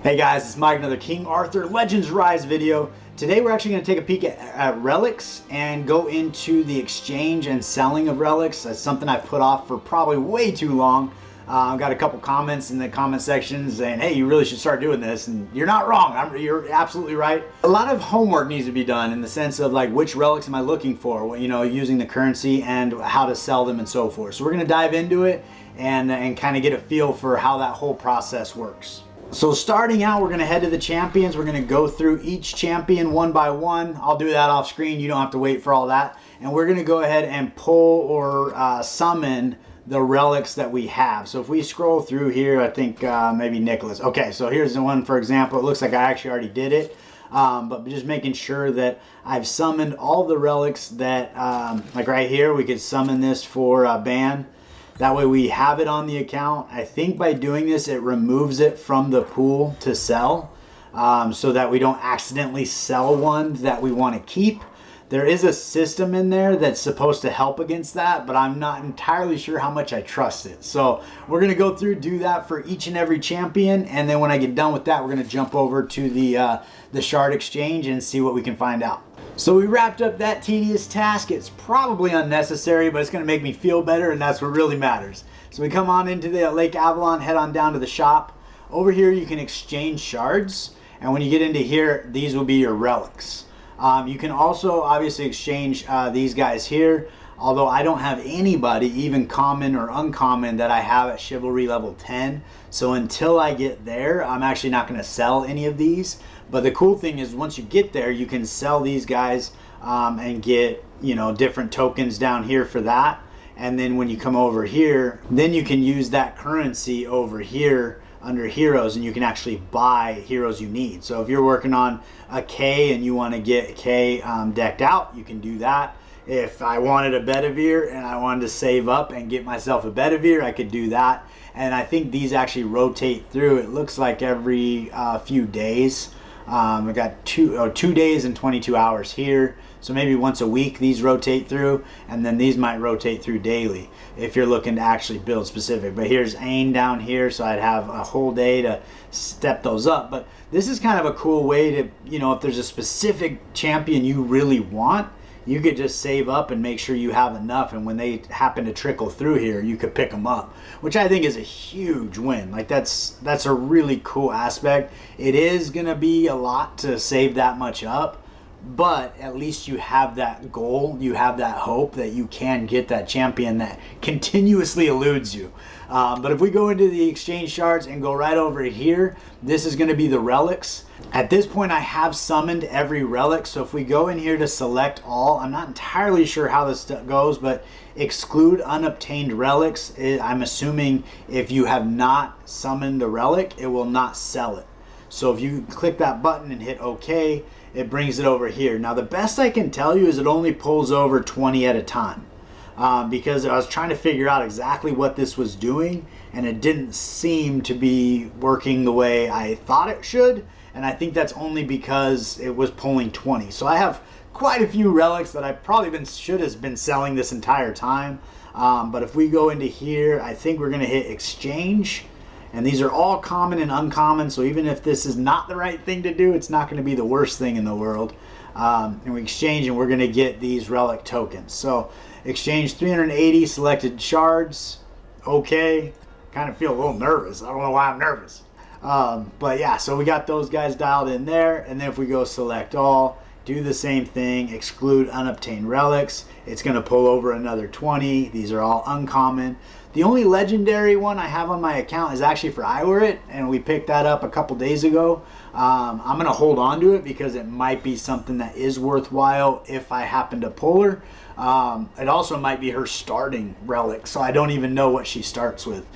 Hey guys, it's Mike, another King Arthur Legends Rise video. Today we're actually going to take a peek at relics and go into the exchange and selling of relics. That's something I've put off for probably way too long. I've got a couple comments in the comment section saying, hey, you really should start doing this, and you're not wrong. You're absolutely right. A lot of homework needs to be done in the sense of like, which relics am I looking for, you know, using the currency and how to sell them and so forth. So we're going to dive into it and kind of get a feel for how that whole process works. So starting out, we're going to head to the champions. We're going to go through each champion one by one. I'll do that off screen. You don't have to wait for all that. And we're going to go ahead and pull or summon the relics that we have. So if we scroll through here, I think maybe Nicholas. Okay, so here's the one, for example. It looks like I actually already did it. But just making sure that I've summoned all the relics that, like right here, we could summon this for ban. That way we have it on the account. I think by doing this, it removes it from the pool to sell, so that we don't accidentally sell one that we want to keep. There is a system in there that's supposed to help against that, but I'm not entirely sure how much I trust it. So we're going to go through, do that for each and every champion, and then when I get done with that, we're going to jump over to the shard exchange and see what we can find out. So we wrapped up that tedious task. It's probably unnecessary, but it's going to make me feel better, and that's what really matters. So we come on into the Lake Avalon, head on down to the shop. Over here you can exchange shards, and when you get into here, these will be your relics. You can also obviously exchange these guys here, although I don't have anybody, even common or uncommon, that I have at Chivalry level 10. So until I get there, I'm actually not going to sell any of these. But the cool thing is once you get there, you can sell these guys and get, you know, different tokens down here for that. And then when you come over here, then you can use that currency over here under heroes, and you can actually buy heroes you need. So if you're working on a K and you want to get K decked out, you can do that. If I wanted a Bedivere and I wanted to save up and get myself a Bedivere, I could do that. And I think these actually rotate through. It looks like every few days. I got 2 days and 22 hours here. So maybe once a week these rotate through, and then these might rotate through daily if you're looking to actually build specific. But here's Ain down here, so I'd have a whole day to step those up. But this is kind of a cool way to, you know, if there's a specific champion you really want, you could just save up and make sure you have enough, and when they happen to trickle through here, you could pick them up, which I think is a huge win. Like that's a really cool aspect. It is gonna be a lot to save that much up, but at least you have that goal, you have that hope that you can get that champion that continuously eludes you. But if we go into the exchange shards and go right over here, this is going to be the relics. At this point, I have summoned every relic. So if we go in here to select all, I'm not entirely sure how this goes, but exclude unobtained relics. I'm assuming if you have not summoned a relic, it will not sell it. So if you click that button and hit OK, it brings it over here. Now the best I can tell you is it only pulls over 20 at a time. Because I was trying to figure out exactly what this was doing, and it didn't seem to be working the way I thought it should, and I think that's only because it was pulling 20. So I have quite a few relics that I probably should have been selling this entire time. But if we go into here, I think we're going to hit exchange, and these are all common and uncommon, so even if this is not the right thing to do, it's not going to be the worst thing in the world. And we exchange, and we're going to get these relic tokens. So exchange 380 selected shards. Okay, kind of feel a little nervous. I don't know why I'm nervous. But yeah, so we got those guys dialed in there. And then if we go select all, do the same thing, exclude unobtained relics, it's going to pull over another 20. These are all uncommon. The only legendary one I have on my account is actually for Iwerit, and we picked that up a couple days ago. I'm going to hold on to it because it might be something that is worthwhile if I happen to pull her. It also might be her starting relic, so I don't even know what she starts with.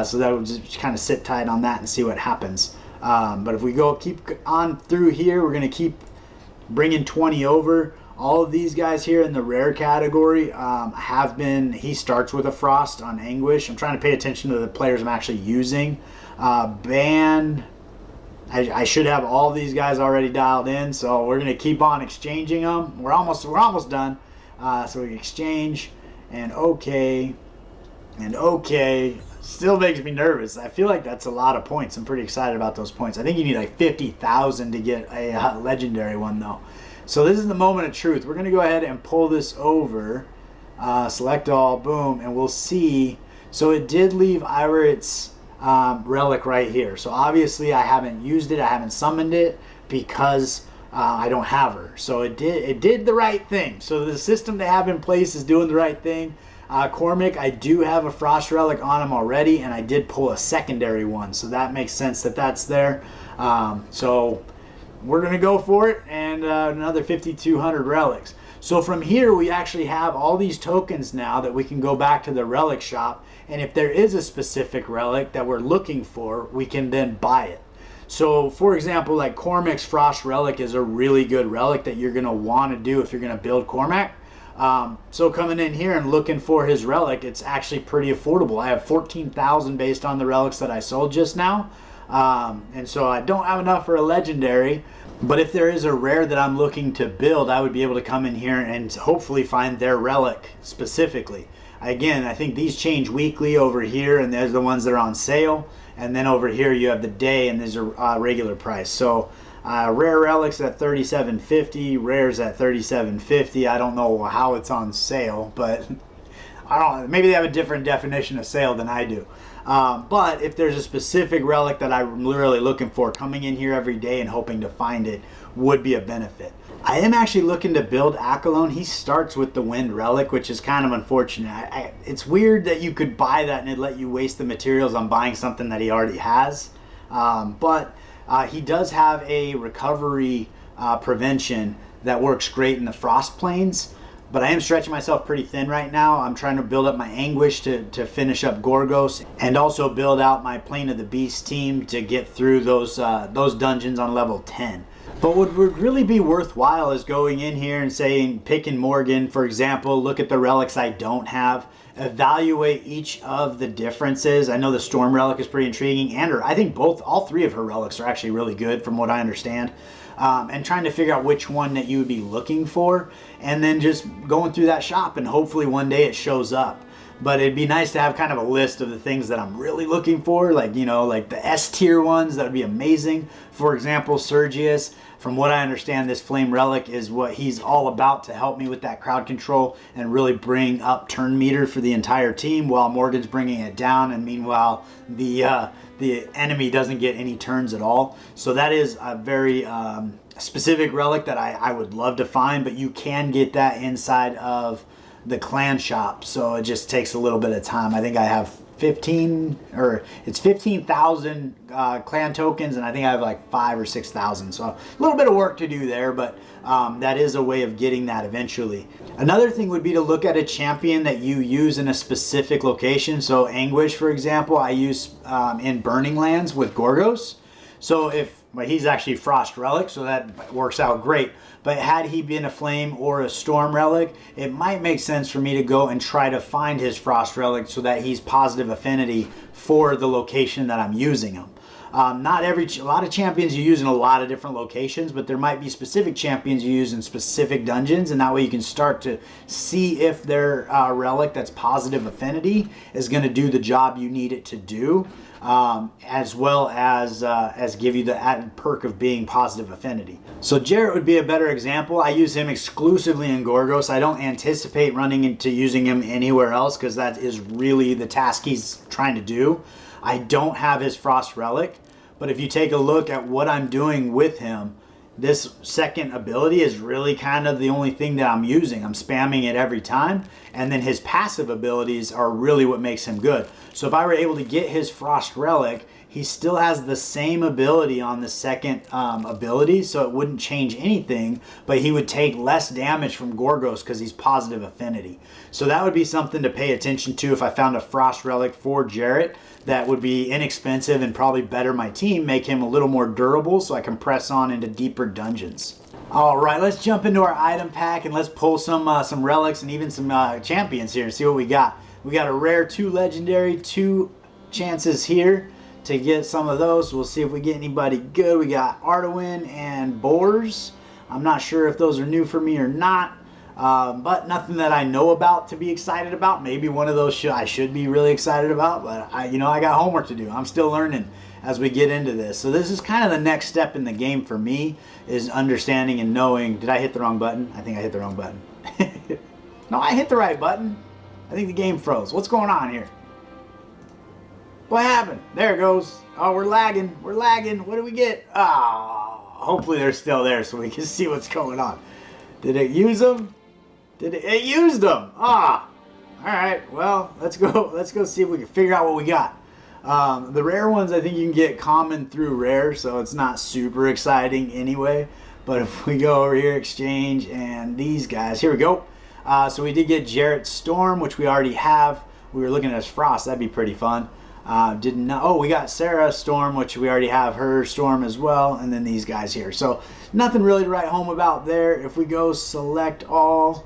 So that would just kind of sit tight on that and see what happens. But if we keep on through here, we're going to keep bringing 20 over. All of these guys here in the rare category he starts with a frost on Anguish. I'm trying to pay attention to the players I'm actually using. Ban, I should have all these guys already dialed in, so we're going to keep on exchanging them. We're almost done. So we exchange, and OK, still makes me nervous. I feel like that's a lot of points. I'm pretty excited about those points. I think you need like 50,000 to get a legendary one though. So this is the moment of truth. We're gonna go ahead and pull this over, select all, boom, and we'll see. So it did leave Irit's relic right here. So obviously I haven't used it, I haven't summoned it because I don't have her. So it did the right thing. So the system they have in place is doing the right thing. Cormac, I do have a Frost Relic on him already, and I did pull a secondary one, so that makes sense that that's there. So we're going to go for it, and another 5,200 relics. So from here, we actually have all these tokens now that we can go back to the relic shop, and if there is a specific relic that we're looking for, we can then buy it. So for example, like Cormac's Frost Relic is a really good relic that you're going to want to do if you're going to build Cormac. So coming in here and looking for his relic, it's actually pretty affordable. I have 14,000 based on the relics that I sold just now. And so I don't have enough for a legendary, but if there is a rare that I'm looking to build, I would be able to come in here and hopefully find their relic specifically. Again, I think these change weekly over here, and there's the ones that are on sale. And then over here you have the day, and there's a regular price. So rare relics at $37.50, rares at $37.50. I don't know how it's on sale, but I don't. Maybe they have a different definition of sale than I do. But if there's a specific relic that I'm literally looking for, coming in here every day and hoping to find it would be a benefit. I am actually looking to build Accolone. He starts with the Wind Relic, which is kind of unfortunate. It's weird that you could buy that and it let you waste the materials on buying something that he already has. But he does have a recovery prevention that works great in the Frost Plains. But I am stretching myself pretty thin right now. I'm trying to build up my Anguish to finish up Gorgos, and also build out my Plane of the Beast team to get through those dungeons on level 10. But what would really be worthwhile is going in here and saying, picking Morgan, for example, look at the relics I don't have, evaluate each of the differences. I know the Storm Relic is pretty intriguing, and I think all three of her relics are actually really good from what I understand. And trying to figure out which one that you would be looking for, and then just going through that shop, and hopefully one day it shows up. But it'd be nice to have kind of a list of the things that I'm really looking for, like, you know, like the S tier ones. That would be amazing. For example, Sergius, from what I understand, this Flame Relic is what he's all about, to help me with that crowd control and really bring up turn meter for the entire team, while Morgan's bringing it down, and meanwhile the enemy doesn't get any turns at all. So that is a very specific relic that I would love to find, but you can get that inside of the clan shop, so it just takes a little bit of time. I think I have 15,000 clan tokens, and I think I have like 5,000 or 6,000, so a little bit of work to do there, but that is a way of getting that eventually. Another thing would be to look at a champion that you use in a specific location. So Anguish, for example, I use in Burning Lands with Gorgos. So he's actually Frost Relic, so that works out great. But had he been a Flame or a Storm Relic, it might make sense for me to go and try to find his Frost Relic so that he's positive affinity for the location that I'm using him. A lot of champions you use in a lot of different locations, but there might be specific champions you use in specific dungeons, and that way you can start to see if their relic that's positive affinity is going to do the job you need it to do, as well as give you the added perk of being positive affinity. So Jarrett would be a better example. I use him exclusively in Gorgos. I don't anticipate running into using him anywhere else, because that is really the task he's trying to do. I don't have his Frost Relic, but if you take a look at what I'm doing with him, this second ability is really kind of the only thing that I'm using. I'm spamming it every time, and then his passive abilities are really what makes him good. So if I were able to get his Frost Relic, he still has the same ability on the second ability, so it wouldn't change anything, but he would take less damage from Gorgos because he's positive affinity. So that would be something to pay attention to if I found a Frost Relic for Jarrett that would be inexpensive and probably better my team, make him a little more durable so I can press on into deeper dungeons. All right, let's jump into our item pack and let's pull some relics and even some champions here and see what we got. We got a rare, 2 legendary, 2 chances here to get some of those. We'll see if we get anybody good. We got Arduin and Boars. I'm not sure if those are new for me or not. but nothing that I know about to be excited about. Maybe one of those I should be really excited about, but I got homework to do. I'm still learning as we get into this. So this is kind of the next step in the game for me, is understanding and knowing. Did I hit the wrong button? I think I hit the wrong button. No, I hit the right button. I think the game froze. What's going on here? What happened? There it goes. Oh, we're lagging. We're lagging. What do we get? Ah, hopefully they're still there so we can see what's going on. Did it use them? It used them. Ah. All right. Well, let's go. Let's go see if we can figure out what we got. The rare ones, I think you can get common through rare, so it's not super exciting anyway. But if we go over here, exchange, and these guys, here we go. So we did get Jarrett Storm, which we already have. We were looking at his Frost. That'd be pretty fun. Didn't know. Oh, we got Sarah Storm, which we already have her Storm as well, and then these guys here. So nothing really to write home about there. If we go select all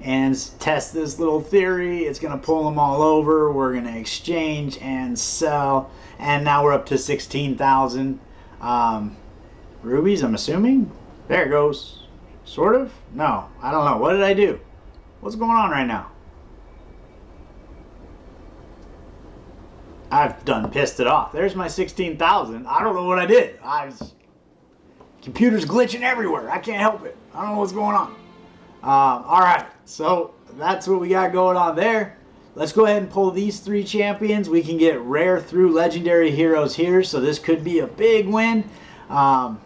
and test this little theory, it's going to pull them all over. We're going to exchange and sell, and now we're up to 16,000 rubies, I'm assuming. There it goes. Sort of? No, I don't know. What did I do? What's going on right now? I've done pissed it off. There's my 16,000. I don't know what I did. Computer's glitching everywhere. I can't help it. I don't know what's going on. All right, so that's what we got going on there. Let's go ahead and pull these 3 champions. We can get rare through legendary heroes here, so this could be a big win. I'm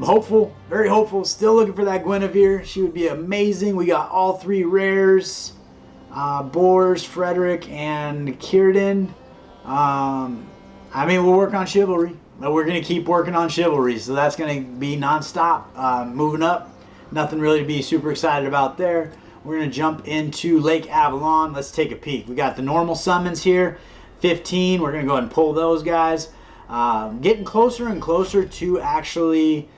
hopeful, very hopeful. Still looking for that Guinevere. She would be amazing. We got all 3 rares. Boars, Frederick, and Kierden. I mean, we'll work on chivalry. But we're going to keep working on chivalry, so that's going to be nonstop. Moving up. Nothing really to be super excited about there. We're going to jump into Lake Avalon. Let's take a peek. We got the normal summons here. 15. We're going to go ahead and pull those guys. Getting closer and closer to actually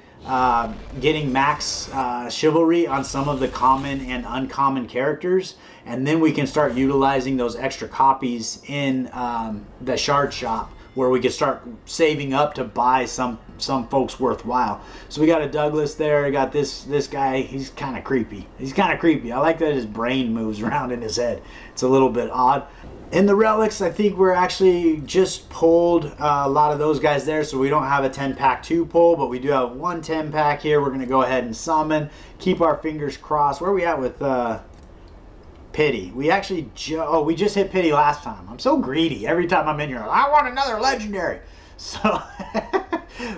getting max chivalry on some of the common and uncommon characters, and then we can start utilizing those extra copies in the shard shop, where we can start saving up to buy some folks worthwhile. So we got a Douglas there. I got this guy. He's kind of creepy. I like that his brain moves around in his head. It's a little bit odd. In the relics, I think we're actually just pulled a lot of those guys there, so we don't have a 10-pack to pull, but we do have one 10-pack here. We're going to go ahead and summon. Keep our fingers crossed. Where are we at with Pity? We actually, we just hit Pity last time. I'm so greedy. Every time I'm in here, I want another legendary. So,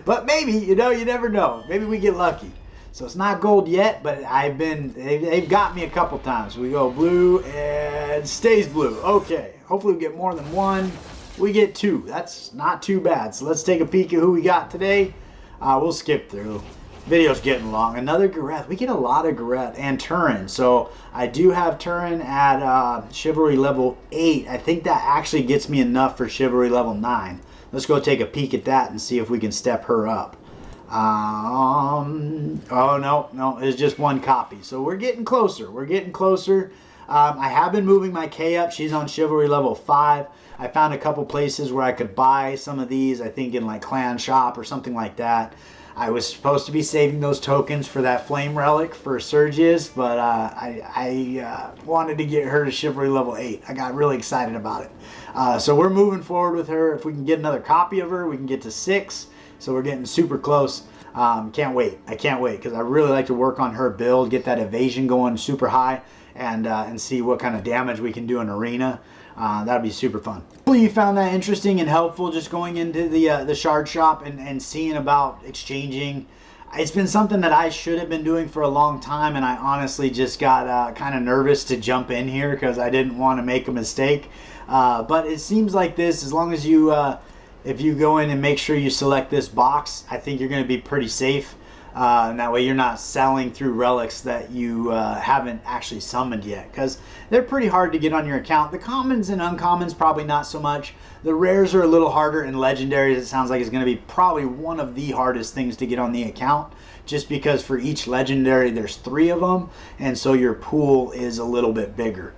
but maybe, you never know. Maybe we get lucky. So it's not gold yet, but they've got me a couple times. We go blue and stays blue. Okay. Hopefully we get more than one. We get 2. That's not too bad. So let's take a peek at who we got today. We'll skip through. Video's getting long. Another Gareth. We get a lot of Gareth and Turin. So I do have Turin at Chivalry level 8. I think that actually gets me enough for Chivalry level 9. Let's go take a peek at that and see if we can step her up. Oh no, it's just one copy. So we're getting closer. I have been moving my K up. She's on Chivalry level 5. I found a couple places where I could buy some of these, I think in like Clan Shop or something like that. I was supposed to be saving those tokens for that Flame Relic for Sergius, but I wanted to get her to Chivalry level 8. I got really excited about it. So we're moving forward with her. If we can get another copy of her, we can get to 6. So we're getting super close. Can't wait. I can't wait because I really like to work on her build, get that evasion going super high, and see what kind of damage we can do in arena. That'd be super fun. Hopefully you found that interesting and helpful, just going into the shard shop and seeing about exchanging. It's been something that I should have been doing for a long time, and I honestly just got kind of nervous to jump in here because I didn't want to make a mistake. But it seems like this, as long as you if you go in and make sure you select this box, I think you're going to be pretty safe. And that way you're not selling through relics that you haven't actually summoned yet, because they're pretty hard to get on your account. The commons and uncommons probably not so much. The rares are a little harder, and legendaries it sounds like is going to be probably one of the hardest things to get on the account, just because for each legendary there's 3 of them, and so your pool is a little bit bigger.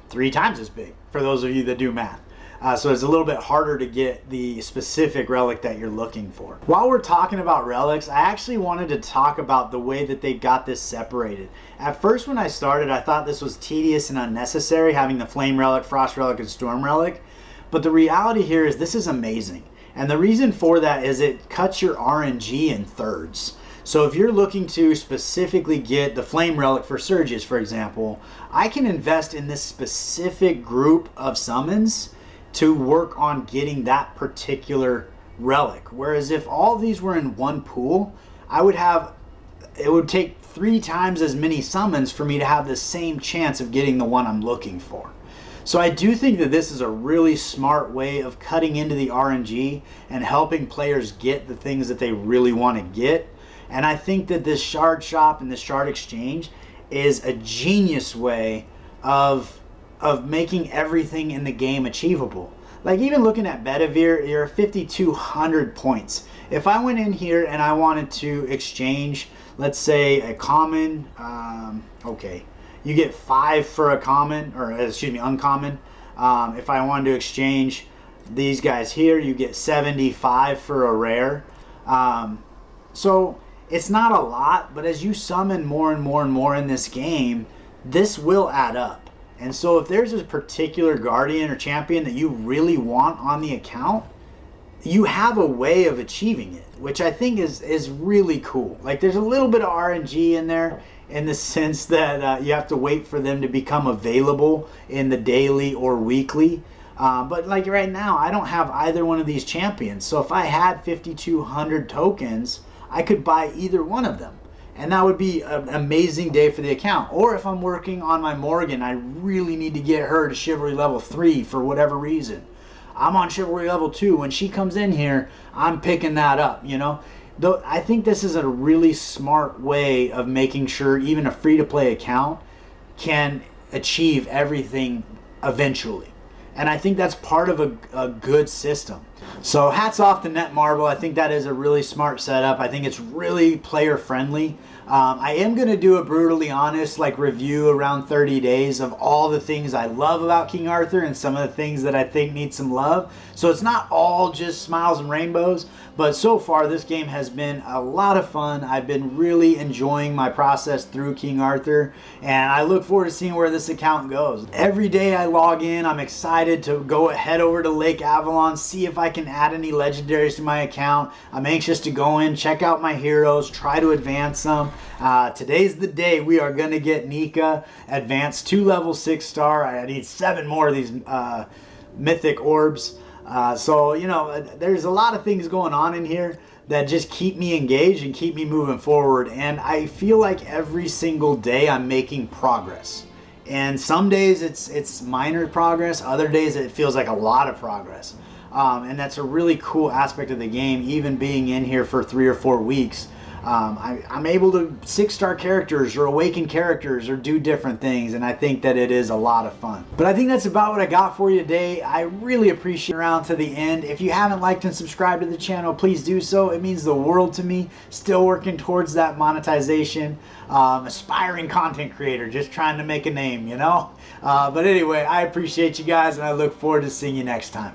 3 times as big for those of you that do math. So it's a little bit harder to get the specific relic that you're looking for. While we're talking about relics, I actually wanted to talk about the way that they got this separated. At first when I started, I thought this was tedious and unnecessary, having the Flame Relic, Frost Relic, and Storm Relic. But the reality here is this is amazing. And the reason for that is it cuts your RNG in thirds. So if you're looking to specifically get the Flame Relic for Surges, for example, I can invest in this specific group of summons to work on getting that particular relic. Whereas if all these were in one pool, it would take 3 times as many summons for me to have the same chance of getting the one I'm looking for. So I do think that this is a really smart way of cutting into the RNG and helping players get the things that they really want to get. And I think that this shard shop and this shard exchange is a genius way of making everything in the game achievable. Like even looking at Bedivere, you're 5,200 points. If I went in here and I wanted to exchange, let's say a common, okay, you get 5 for a common, or excuse me, uncommon. If I wanted to exchange these guys here, you get 75 for a rare. So it's not a lot, but as you summon more and more and more in this game, this will add up. And so if there's a particular guardian or champion that you really want on the account, you have a way of achieving it, which I think is really cool. Like there's a little bit of RNG in there in the sense that you have to wait for them to become available in the daily or weekly. But like right now, I don't have either one of these champions. So if I had 5,200 tokens, I could buy either one of them. And that would be an amazing day for the account. Or if I'm working on my Morgan, I really need to get her to Chivalry level 3 for whatever reason. I'm on Chivalry level 2. When she comes in here, I'm picking that up, you know. Though I think this is a really smart way of making sure even a free-to-play account can achieve everything eventually. And I think that's part of a good system. So hats off to Netmarble. I think that is a really smart setup. I think it's really player friendly. I am going to do a brutally honest review around 30 days of all the things I love about King Arthur and some of the things that I think need some love. So it's not all just smiles and rainbows, but so far this game has been a lot of fun. I've been really enjoying my process through King Arthur, and I look forward to seeing where this account goes. Every day I log in, I'm excited to head over to Lake Avalon, see if I can add any legendaries to my account. I'm anxious to go in, check out my heroes, try to advance them. Today's the day we are going to get Nika advanced to level 6 star. I need 7 more of these mythic orbs. So, you know, there's a lot of things going on in here that just keep me engaged and keep me moving forward. And I feel like every single day I'm making progress. And some days it's minor progress. Other days it feels like a lot of progress. And that's a really cool aspect of the game, even being in here for 3 or 4 weeks. I'm able to 6-star characters or awaken characters or do different things, and I think that it is a lot of fun. But I think that's about what I got for you today. I really appreciate you around to the end. If you haven't liked and subscribed to the channel, please do so. It means the world to me. Still working towards that monetization. Aspiring content creator, just trying to make a name, you know? But anyway, I appreciate you guys, and I look forward to seeing you next time.